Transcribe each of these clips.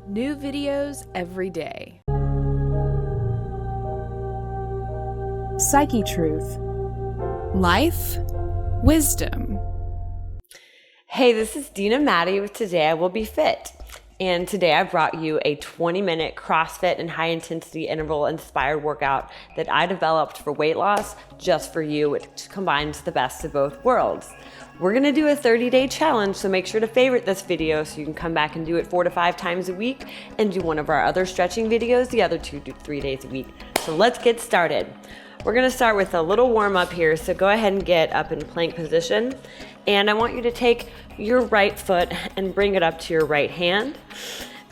New videos every day. Psychetruth. Life, wisdom. Hey, this is Dena Madi with Today I Will Be Fit. And today I brought you a 20-minute CrossFit and high-intensity interval inspired workout that I developed for weight loss just for you, which combines the best of both worlds. We're gonna do a 30-day challenge, so make sure to favorite this video so you can come back and do it 4 to 5 times a week and do one of our other stretching videos the other 2 to 3 days a week. So let's get started. We're gonna start with a little warm up here, so go ahead and get up in plank position. And I want you to take your right foot and bring it up to your right hand.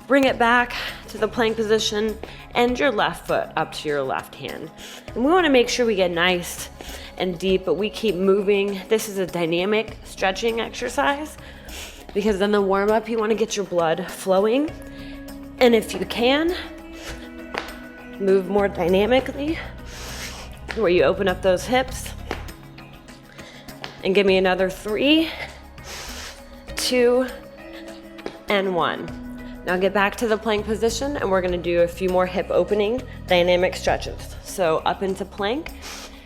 Bring it back to the plank position and your left foot up to your left hand. And we wanna make sure we get nice and deep, but we keep moving. This is a dynamic stretching exercise because in the warm up, you wanna get your blood flowing. And if you can, move more dynamically, where you open up those hips. And give me another 3, 2, and 1. Now get back to the plank position and we're gonna do a few more hip opening dynamic stretches. So up into plank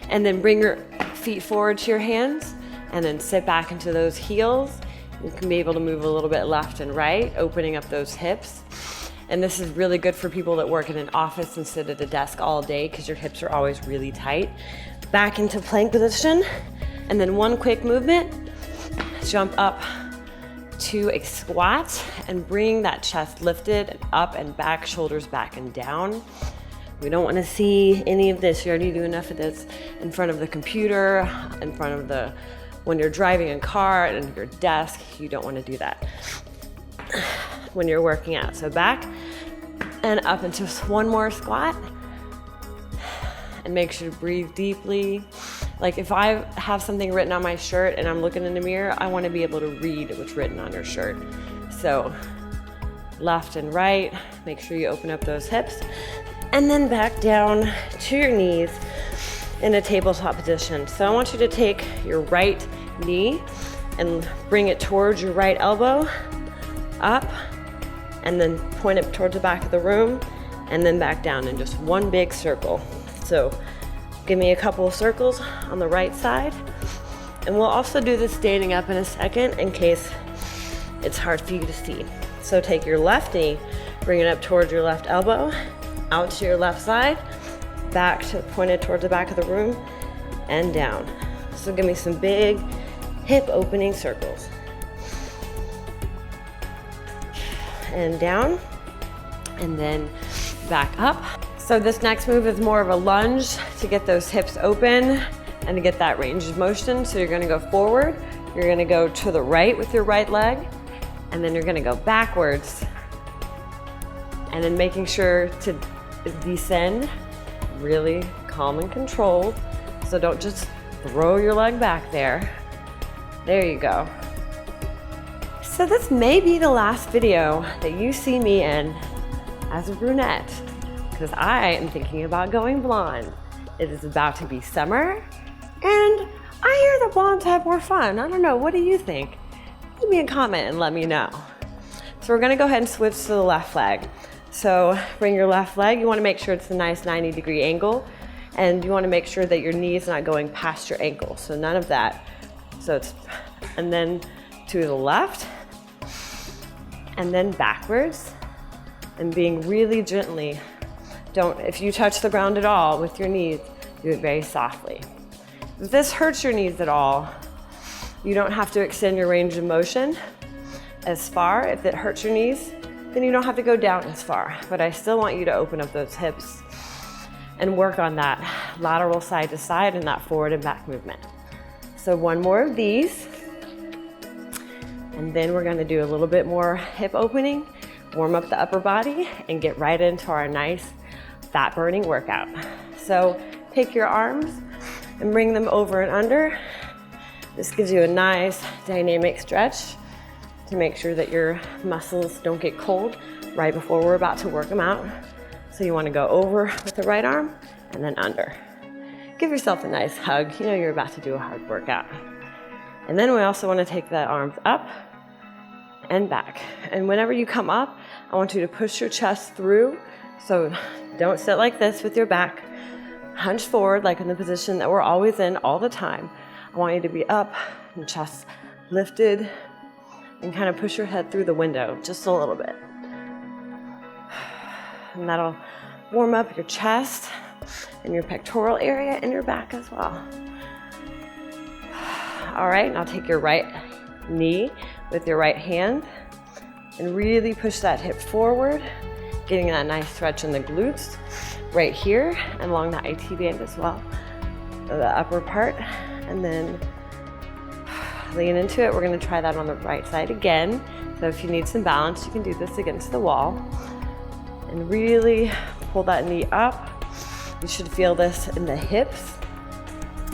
and then bring your feet forward to your hands and then sit back into those heels. You can be able to move a little bit left and right, opening up those hips. And this is really good for people that work in an office and sit at a desk all day because your hips are always really tight. Back into plank position. And then one quick movement, jump up to a squat and bring that chest lifted and up and back, shoulders back and down. We don't want to see any of this. You already do enough of this in front of the computer, in front of when you're driving a car and your desk. You don't want to do that when you're working out. So back and up into one more squat and make sure to breathe deeply. Like if I have something written on my shirt and I'm looking in the mirror, I want to be able to read what's written on your shirt. So left and right, make sure you open up those hips and then back down to your knees in a tabletop position. So I want you to take your right knee and bring it towards your right elbow, up, and then point it towards the back of the room and then back down in just one big circle. So give me a couple of circles on the right side. And we'll also do this standing up in a second in case it's hard for you to see. So take your left knee, bring it up towards your left elbow, out to your left side, back to pointed towards the back of the room, and down. So give me some big hip opening circles. And down, and then back up. So this next move is more of a lunge to get those hips open and to get that range of motion. So you're gonna go forward, you're gonna go to the right with your right leg, and then you're gonna go backwards. And then making sure to descend really calm and controlled. So don't just throw your leg back there. There you go. So this may be the last video that you see me in as a brunette, because I am thinking about going blonde. It is about to be summer, and I hear the blondes have more fun. I don't know, what do you think? Leave me a comment and let me know. So we're gonna go ahead and switch to the left leg. So bring your left leg, you wanna make sure it's a nice 90-degree angle, and you wanna make sure that your knee is not going past your ankle, so none of that. And then to the left, and then backwards, and being really gently. If you touch the ground at all with your knees, do it very softly. If this hurts your knees at all, you don't have to extend your range of motion as far. If it hurts your knees, then you don't have to go down as far. But I still want you to open up those hips and work on that lateral side to side and that forward and back movement. So one more of these. And then we're gonna do a little bit more hip opening, warm up the upper body, and get right into our nice fat burning workout. So take your arms and bring them over and under. This gives you a nice dynamic stretch to make sure that your muscles don't get cold right before we're about to work them out. So you wanna go over with the right arm and then under. Give yourself a nice hug. You know you're about to do a hard workout. And then we also wanna take the arms up and back. And whenever you come up, I want you to push your chest through. So don't sit like this with your back hunched forward, like in the position that we're always in all the time. I want you to be up and chest lifted, and kind of push your head through the window just a little bit. And that'll warm up your chest and your pectoral area and your back as well. All right, now take your right knee with your right hand and really push that hip forward, getting that nice stretch in the glutes right here and along the IT band as well, the upper part. And then lean into it. We're going to try that on the right side again. So if you need some balance, you can do this against the wall. And really pull that knee up. You should feel this in the hips,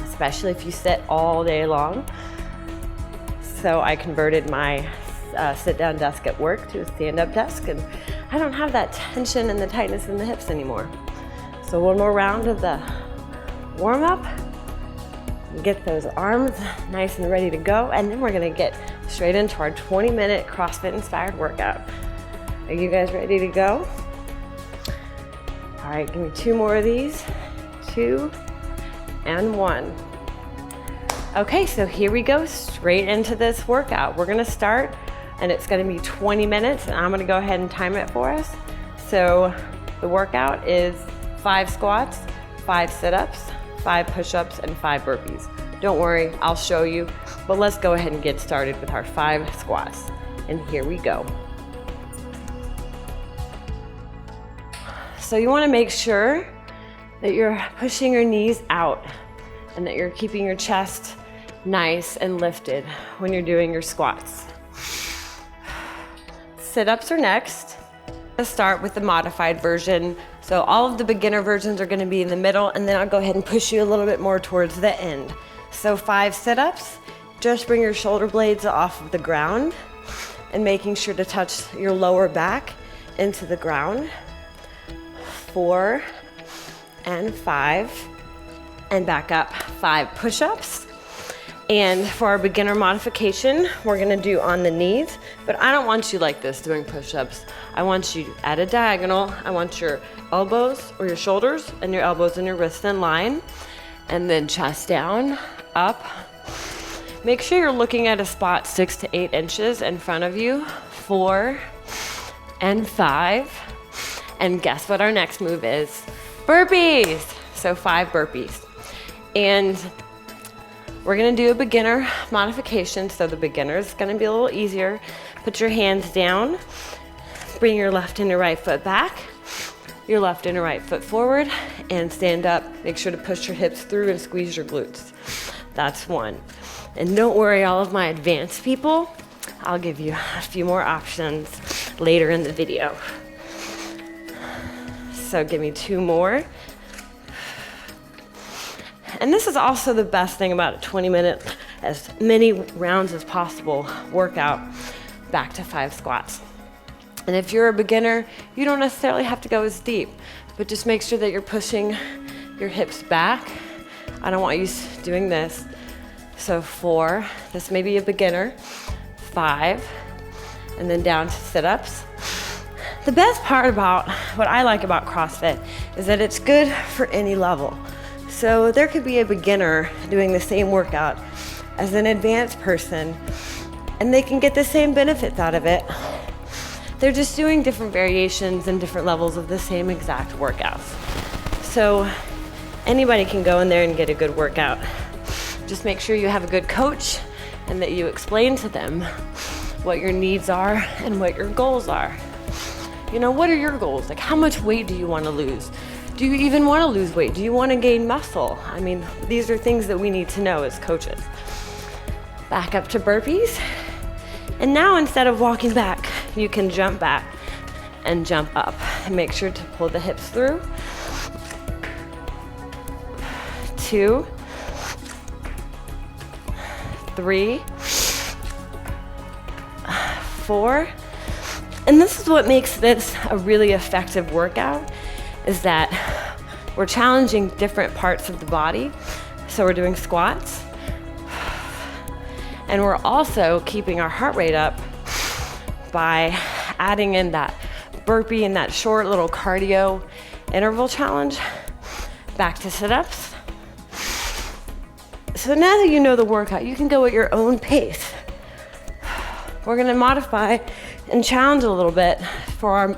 especially if you sit all day long. So I converted my sit-down desk at work to a stand-up desk, and I don't have that tension and the tightness in the hips anymore. So one more round of the warm-up. Get those arms nice and ready to go, and then we're gonna get straight into our 20-minute CrossFit inspired workout. Are you guys ready to go? All right, give me 2 more of these. 2 and 1. Okay, so here we go, straight into this workout. We're gonna start, and it's gonna be 20 minutes, and I'm gonna go ahead and time it for us. So the workout is 5 squats, 5 sit-ups, 5 push-ups, and 5 burpees. Don't worry, I'll show you, but let's go ahead and get started with our 5 squats. And here we go. So you wanna make sure that you're pushing your knees out and that you're keeping your chest nice and lifted when you're doing your squats. Sit-ups are next. Let's start with the modified version. So all of the beginner versions are gonna be in the middle, and then I'll go ahead and push you a little bit more towards the end. So 5 sit-ups, just bring your shoulder blades off of the ground and making sure to touch your lower back into the ground. 4 and 5, and back up. 5 push-ups. And for our beginner modification, we're gonna do on the knees, but I don't want you like this doing push-ups. I want you at a diagonal. I want your elbows or your shoulders and your elbows and your wrists in line, and then chest down, up. Make sure you're looking at a spot 6 to 8 inches in front of you. 4 and 5. And guess what our next move is? Burpees. So 5 burpees. And we're gonna do a beginner modification. So the beginner is gonna be a little easier. Put your hands down. Bring your left and your right foot back. Your left and your right foot forward, and stand up. Make sure to push your hips through and squeeze your glutes. That's 1. And don't worry, all of my advanced people, I'll give you a few more options later in the video. So give me 2 more. And this is also the best thing about a 20-minute, as many rounds as possible workout, back to 5 squats. And if you're a beginner, you don't necessarily have to go as deep, but just make sure that you're pushing your hips back. I don't want you doing this. So 4, this may be a beginner. 5, and then down to sit-ups. The best part about what I like about CrossFit is that it's good for any level. So there could be a beginner doing the same workout as an advanced person, and they can get the same benefits out of it. They're just doing different variations and different levels of the same exact workouts. So anybody can go in there and get a good workout. Just make sure you have a good coach and that you explain to them what your needs are and what your goals are. You know, what are your goals? Like, how much weight do you want to lose? Do you even want to lose weight? Do you want to gain muscle? I mean, these are things that we need to know as coaches. Back up to burpees. And now instead of walking back, you can jump back and jump up. And make sure to pull the hips through. 2, 3, 4. And this is what makes this a really effective workout, is that we're challenging different parts of the body. So we're doing squats, and we're also keeping our heart rate up by adding in that burpee and that short little cardio interval challenge. Back to sit-ups. So now that you know the workout, you can go at your own pace. We're gonna modify and challenge a little bit for our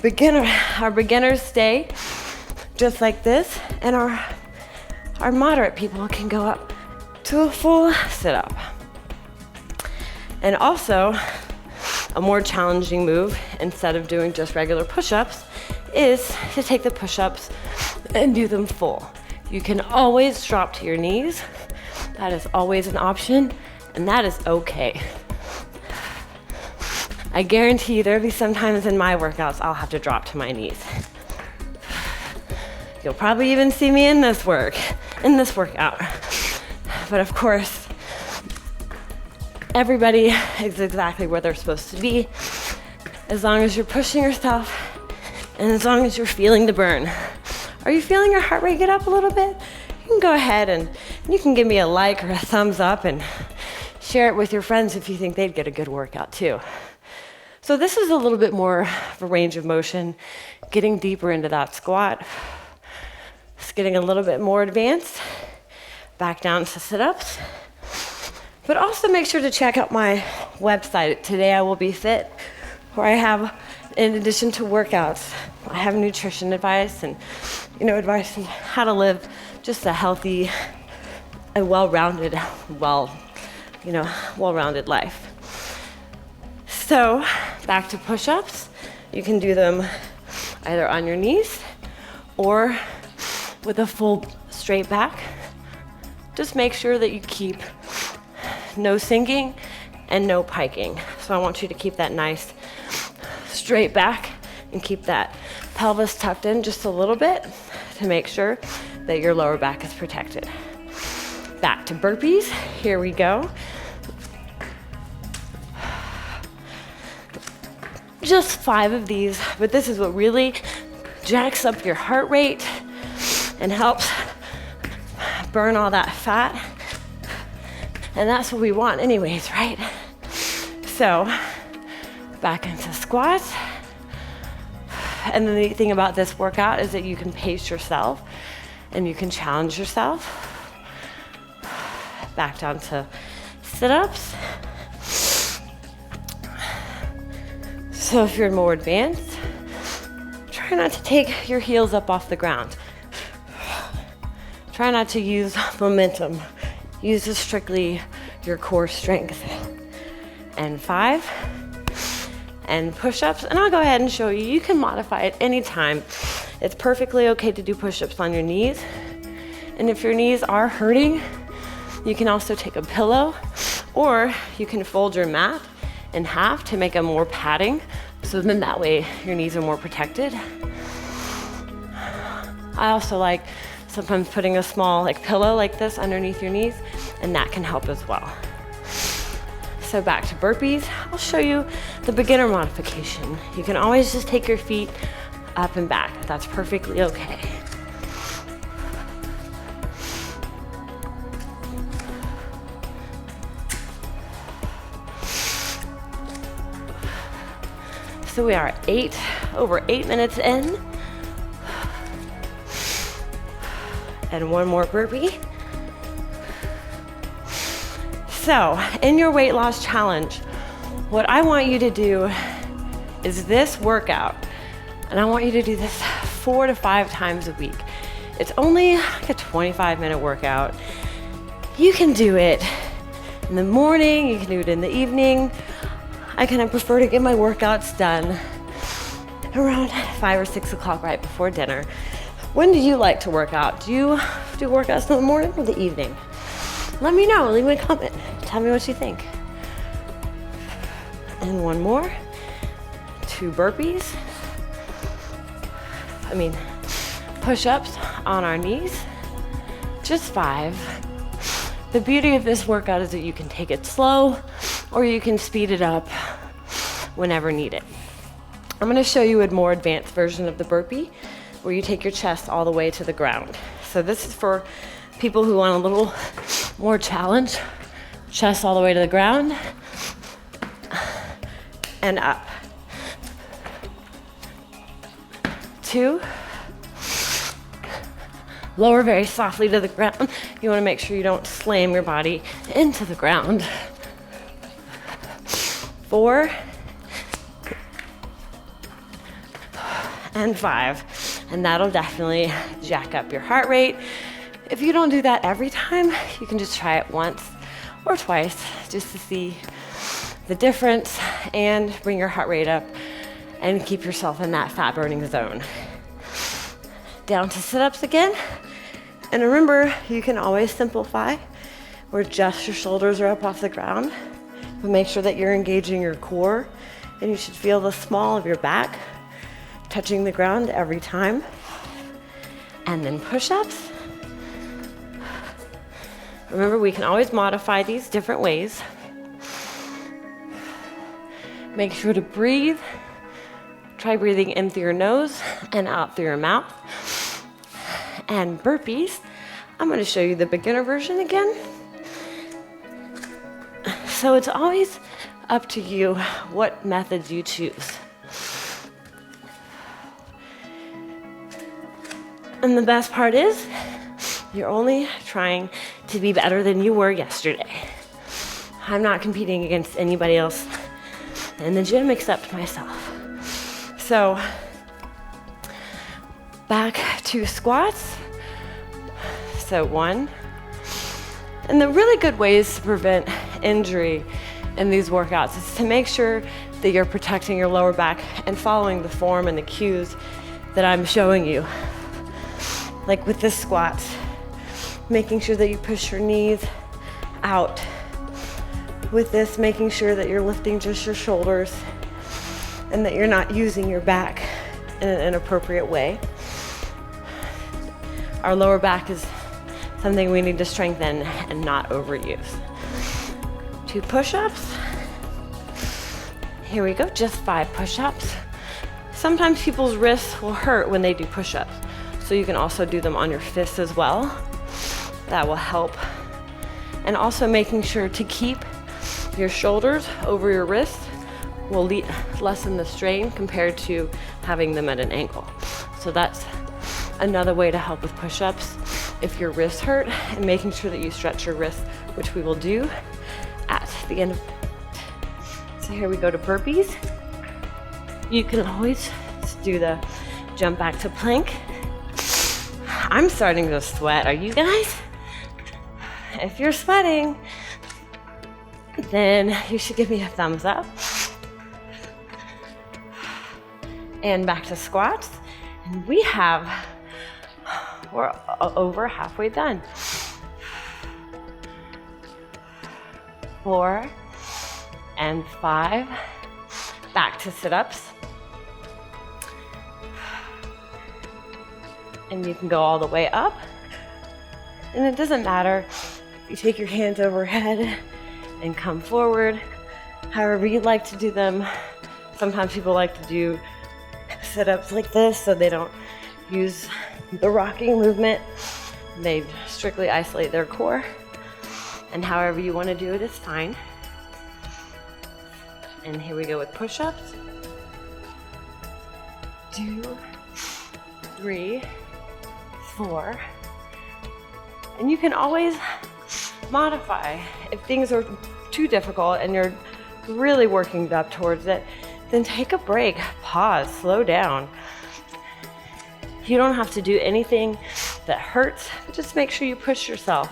beginners stay just like this, and our moderate people can go up to a full sit-up. And also, a more challenging move, instead of doing just regular push-ups, is to take the push-ups and do them full. You can always drop to your knees. That is always an option, and that is okay. I guarantee you there'll be some times in my workouts I'll have to drop to my knees. You'll probably even see me in this workout. But of course, everybody is exactly where they're supposed to be, as long as you're pushing yourself and as long as you're feeling the burn. Are you feeling your heart rate get up a little bit? You can go ahead and you can give me a like or a thumbs up and share it with your friends if you think they'd get a good workout too. So this is a little bit more of a range of motion, getting deeper into that squat. It's getting a little bit more advanced. Back down to sit-ups. But also make sure to check out my website, Today I Will Be Fit, where I have, in addition to workouts, I have nutrition advice and, advice on how to live just a healthy and well-rounded life. So, back to push-ups. You can do them either on your knees or with a full straight back. Just make sure that you keep no sinking and no piking. So I want you to keep that nice straight back and keep that pelvis tucked in just a little bit to make sure that your lower back is protected. Back to burpees. Here we go. Just 5 of these, but this is what really jacks up your heart rate and helps burn all that fat. And that's what we want anyways, right? So, back into squats. And the neat thing about this workout is that you can pace yourself and you can challenge yourself. Back down to sit-ups. So if you're more advanced, try not to take your heels up off the ground. Try not to use momentum. Use strictly your core strength. And 5, and push-ups. And I'll go ahead and show you. You can modify it anytime. It's perfectly okay to do push-ups on your knees. And if your knees are hurting, you can also take a pillow, or you can fold your mat in half to make a more padding, so then that way your knees are more protected. I also like sometimes putting a small pillow like this underneath your knees, and that can help as well. So back to burpees. I'll show you the beginner modification. You can always just take your feet up and back. That's perfectly okay. So we are over 8 minutes in. And one more burpee. So, in your weight loss challenge, what I want you to do is this workout. And I want you to do this 4 to 5 times a week. It's only like a 25-minute workout. You can do it in the morning, you can do it in the evening. I kind of prefer to get my workouts done around 5 or 6 o'clock right before dinner. When do you like to work out? Do you do workouts in the morning or the evening? Let me know, leave me a comment. Tell me what you think. And one more. 2 burpees. Push-ups on our knees. Just 5. The beauty of this workout is that you can take it slow or you can speed it up whenever needed. I'm going to show you a more advanced version of the burpee where you take your chest all the way to the ground. So this is for people who want a little more challenge. Chest all the way to the ground. and up. 2. Lower very softly to the ground. You want to make sure you don't slam your body into the ground. 4. And 5. And that'll definitely jack up your heart rate. If you don't do that every time, you can just try it once or twice just to see the difference and bring your heart rate up and keep yourself in that fat burning zone. Down to sit-ups again. And remember, you can always simplify where just your shoulders are up off the ground, but make sure that you're engaging your core, and you should feel the small of your back touching the ground every time. And then push-ups. Remember, we can always modify these different ways. Make sure to breathe. Try breathing in through your nose and out through your mouth. And burpees, I'm going to show you the beginner version again. So it's always up to you what methods you choose. And the best part is, you're only trying to be better than you were yesterday. I'm not competing against anybody else in the gym except myself. So, back to squats. So 1. And the really good ways to prevent injury in these workouts is to make sure that you're protecting your lower back and following the form and the cues that I'm showing you. Like with this squat, making sure that you push your knees out. With this, making sure that you're lifting just your shoulders and that you're not using your back in an inappropriate way. Our lower back is something we need to strengthen and not overuse. 2 push-ups. Here we go, just 5 push-ups. Sometimes people's wrists will hurt when they do push-ups, so you can also do them on your fists as well. That will help. And also making sure to keep your shoulders over your wrists will lessen the strain compared to having them at an angle. So that's another way to help with push-ups if your wrists hurt, and making sure that you stretch your wrists, which we will do at the end of it. So here we go to burpees. You can always do the jump back to plank. I'm starting to sweat. Are you guys? If you're sweating, then you should give me a thumbs up. And back to squats. And we're over halfway done. 4 and 5. Back to sit-ups. And you can go all the way up. And it doesn't matter if you take your hands overhead and come forward, however you'd like to do them. Sometimes people like to do sit-ups like this so they don't use the rocking movement. They strictly isolate their core. And however you want to do it is fine. And here we go with push-ups. 2, 3, 4. And you can always modify. If things are too difficult and you're really working up towards it, then take a break, pause, slow down. You don't have to do anything that hurts, but just make sure you push yourself.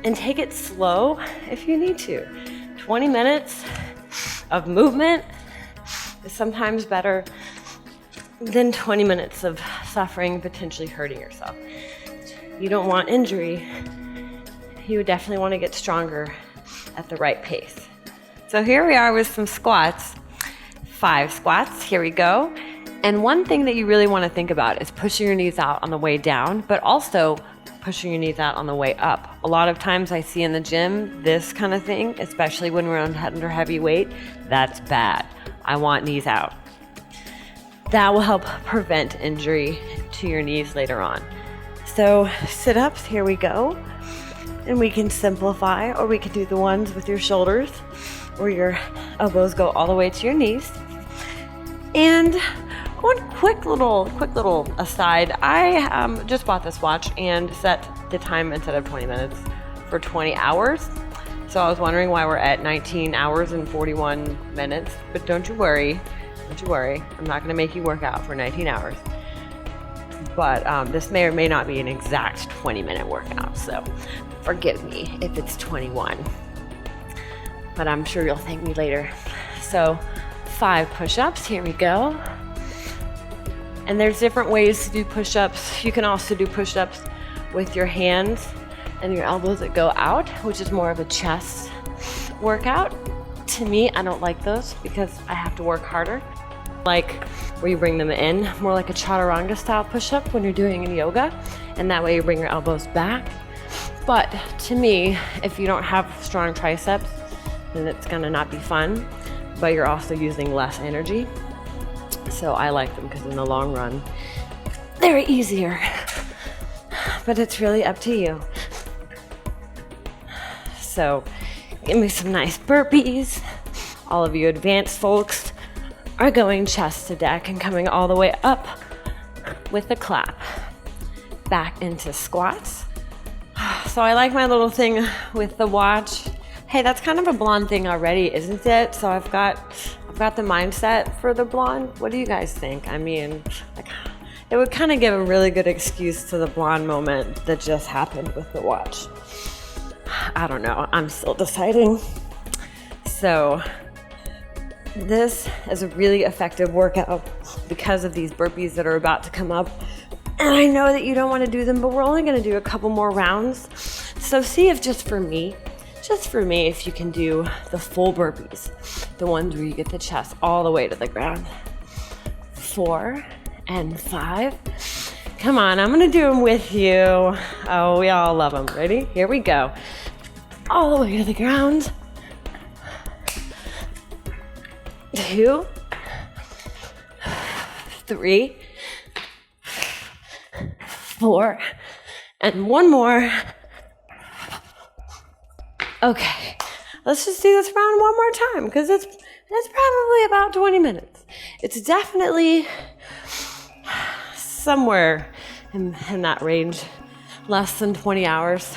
And take it slow if you need to. 20 minutes of movement is sometimes better than 20 minutes of suffering, potentially hurting yourself. You don't want injury. You would definitely want to get stronger at the right pace. So here we are with some squats. 5 squats, here we go. And one thing that you really want to think about is pushing your knees out on the way down, but also pushing your knees out on the way up. A lot of times I see in the gym this kind of thing, especially when we're under heavy weight. That's bad. I want knees out. That will help prevent injury to your knees later on. So sit-ups, here we go. And we can simplify, or we could do the ones with your shoulders where your elbows go all the way to your knees. And one quick little aside, I just bought this watch and set the time instead of 20 minutes for 20 hours. So I was wondering why we're at 19 hours and 41 minutes, but don't you worry. I'm not gonna make you work out for 19 hours. But this may or may not be an exact 20-minute workout, so forgive me if it's 21. But I'm sure you'll thank me later. So 5 push-ups, here we go. And there's different ways to do push-ups. You can also do push-ups with your hands and your elbows that go out, which is more of a chest workout. To me, I don't like those because I have to work harder. Like where you bring them in, more like a chaturanga style push-up when you're doing in yoga, and that way you bring your elbows back. But to me, if you don't have strong triceps, then it's gonna not be fun, but you're also using less energy. So I like them because in the long run, they're easier, but it's really up to you. So give me some nice burpees. All of you advanced folks are going chest to deck and coming all the way up with a clap back into squats. So I like my little thing with the watch. Hey, that's kind of a blonde thing already, isn't it? So I've got the mindset for the blonde. What do you guys think? I mean, like, it would kind of give a really good excuse to the blonde moment that just happened with the watch. I don't know, I'm still deciding. So this is a really effective workout because of these burpees that are about to come up. And I know that you don't want to do them, but we're only going to do a couple more rounds. So see if just for me, if you can do the full burpees, the ones where you get the chest all the way to the ground. 4 and 5. Come on, I'm going to do them with you. Oh, we all love them. Ready? Here we go. All the way to the ground. 2, 3, 4, and one more. Okay, let's just do this round one more time because it's probably about 20 minutes. It's definitely somewhere in that range, less than 20 hours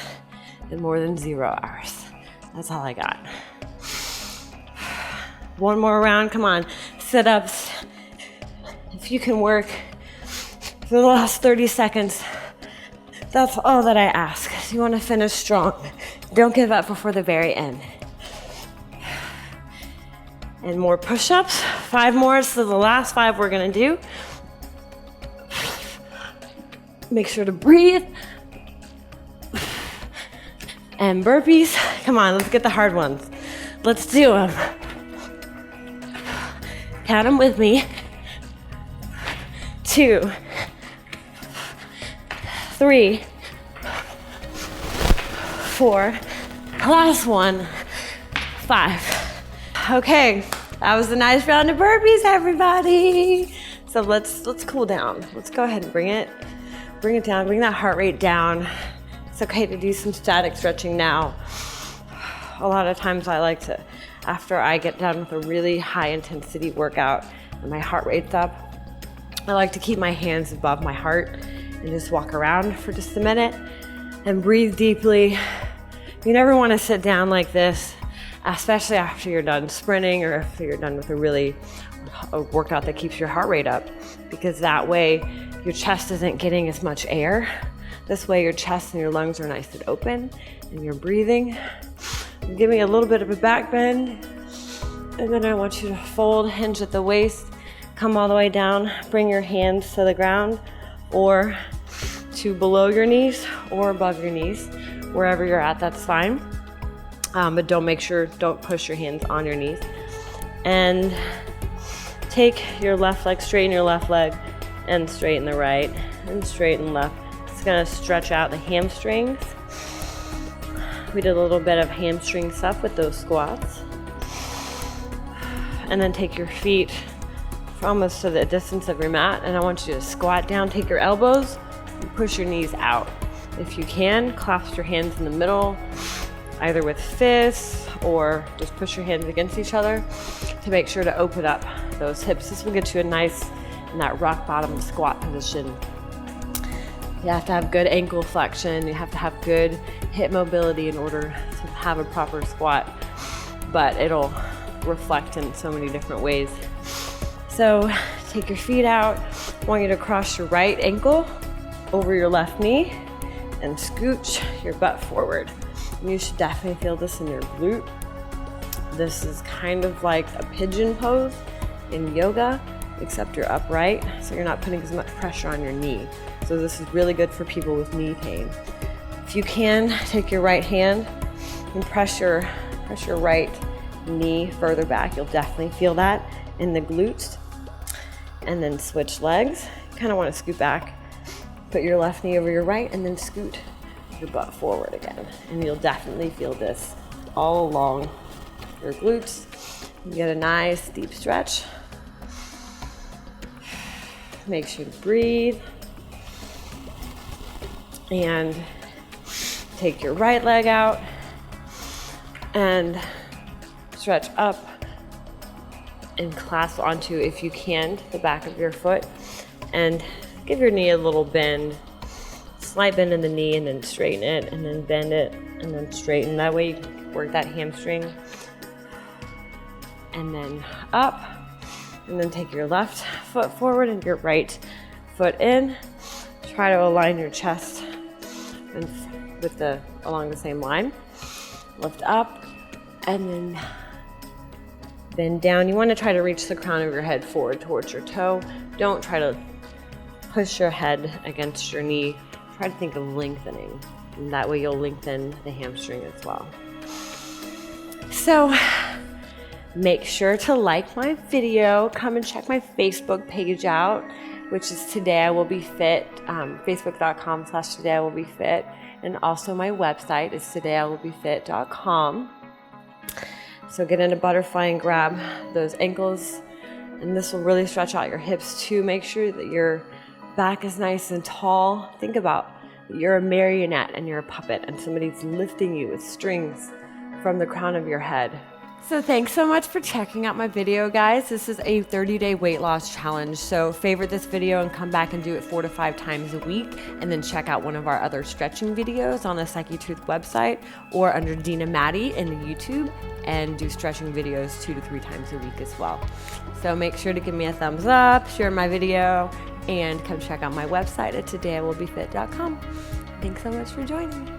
and more than 0 hours. That's all I got. One more round, come on, sit-ups. If you can work for the last 30 seconds, that's all that I ask. You want to finish strong. Don't give up before the very end. And more push-ups, 5 more, so the last 5 we're gonna do. Make sure to breathe. And burpees, come on, let's get the hard ones. Let's do them. Count them with me. 2, 3, 4, last one, 5. Okay, that was a nice round of burpees, everybody. So let's cool down. Let's go ahead and bring it down, bring that heart rate down. It's okay to do some static stretching now. A lot of times I like to, after I get done with a really high intensity workout and my heart rate's up, I like to keep my hands above my heart and just walk around for just a minute and breathe deeply. You never want to sit down like this, especially after you're done sprinting or if you're done with a workout that keeps your heart rate up, because that way your chest isn't getting as much air. This way your chest and your lungs are nice and open and you're breathing. Give me a little bit of a back bend, and then I want you to fold, hinge at the waist, come all the way down, bring your hands to the ground or to below your knees or above your knees. Wherever you're at, that's fine. But don't push your hands on your knees. And take your left leg, straighten your left leg, and straighten the right, and straighten left. It's gonna stretch out the hamstrings. We did a little bit of hamstring stuff with those squats. And then take your feet almost to the distance of your mat, and I want you to squat down, take your elbows, and push your knees out. If you can, clasp your hands in the middle either with fists or just push your hands against each other to make sure to open up those hips. This will get you a nice, in that rock bottom squat position. You have to have good ankle flexion. You have to have good hip mobility in order to have a proper squat, but it'll reflect in so many different ways. So take your feet out. I want you to cross your right ankle over your left knee and scooch your butt forward. And you should definitely feel this in your glute. This is kind of like a pigeon pose in yoga, except you're upright, so you're not putting as much pressure on your knee. So this is really good for people with knee pain. If you can, take your right hand and press your right knee further back. You'll definitely feel that in the glutes. And then switch legs. Kind of want to scoot back. Put your left knee over your right and then scoot your butt forward again. And you'll definitely feel this all along your glutes. You get a nice deep stretch. Make sure to breathe. And take your right leg out and stretch up and clasp onto, if you can, the back of your foot, and give your knee a little bend, slight bend in the knee, and then straighten it, and then bend it, and then straighten. That way you can work that hamstring. And then up, and then take your left foot forward and your right foot in. Try to align your chest along the same line. Lift up, and then bend down. You want to try to reach the crown of your head forward towards your toe. Don't try to push your head against your knee. Try to think of lengthening. And that way you'll lengthen the hamstring as well. So make sure to like my video. Come and check my Facebook page out, which is Today I Will Be Fit, facebook.com/Today I Will Be Fit. And also my website is todayiwillbefit.com. So get into butterfly and grab those ankles, and this will really stretch out your hips too. Make sure that your back is nice and tall. Think about you're a marionette and you're a puppet, and somebody's lifting you with strings from the crown of your head. So thanks so much for checking out my video, guys. This is a 30-day weight loss challenge. So favorite this video and come back and do it 4 to 5 times a week. And then check out one of our other stretching videos on the Psychetruth website or under Dena Madi in the YouTube, and do stretching videos 2 to 3 times a week as well. So make sure to give me a thumbs up, share my video, and come check out my website at todayiwillbefit.com. Thanks so much for joining me.